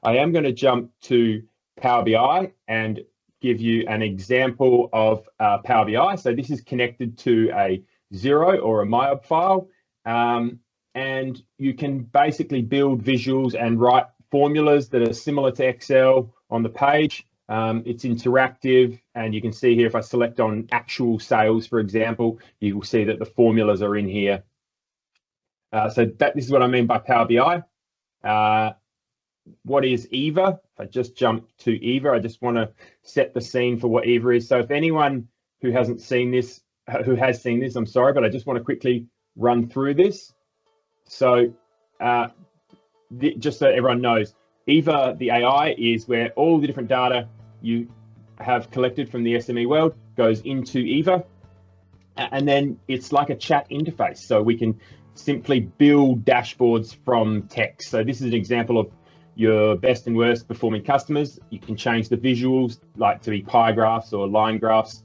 I am going to jump to Power BI and give you an example of Power BI. So this is connected to a Xero or a MyOb file, and you can basically build visuals and write formulas that are similar to Excel on the page. It's interactive, and you can see here if I select on actual sales, for example, you will see that the formulas are in here. So this is what I mean by Power BI. What is EVA? If I just jump to EVA, I just want to set the scene for what EVA is. So if anyone who hasn't seen this, who has seen this, I'm sorry, but I just want to quickly run through this. So just so everyone knows, EVA, the AI, is where all the different data you have collected from the SME world goes into EVA. And then it's like a chat interface. So we can simply build dashboards from text. So this is an example of your best and worst performing customers. You can change the visuals, like to be pie graphs or line graphs,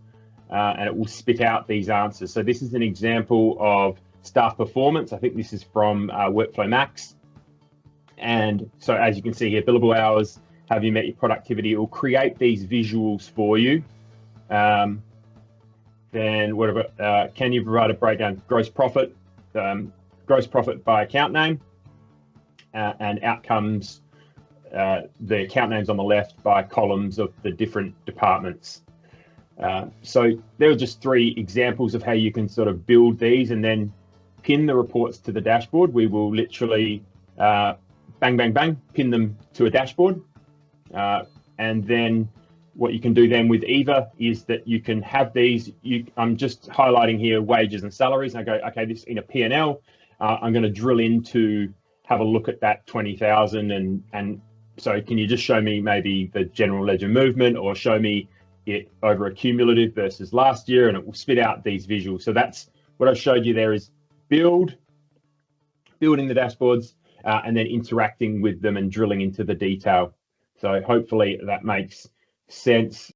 and it will spit out these answers. So this is an example of staff performance. I think this is from Workflow Max. And so as you can see here, billable hours, have you met your productivity? It will create these visuals for you. Then what about, can you provide a breakdown? Gross profit by account name, and outcomes, the account names on the left by columns of the different departments. So there are just 3 examples of how you can sort of build these and then pin the reports to the dashboard. We will literally bang, bang, bang, pin them to a dashboard. And then what you can do then with EVA is that you can have these, I'm just highlighting here wages and salaries. And I go, okay, this in a P&L, I'm going to drill into, have a look at that 20,000. And so can you just show me maybe the general ledger movement, or show me it over a cumulative versus last year, and it will spit out these visuals. So that's what I showed you there, is building the dashboards and then interacting with them and drilling into the detail. So hopefully that makes sense.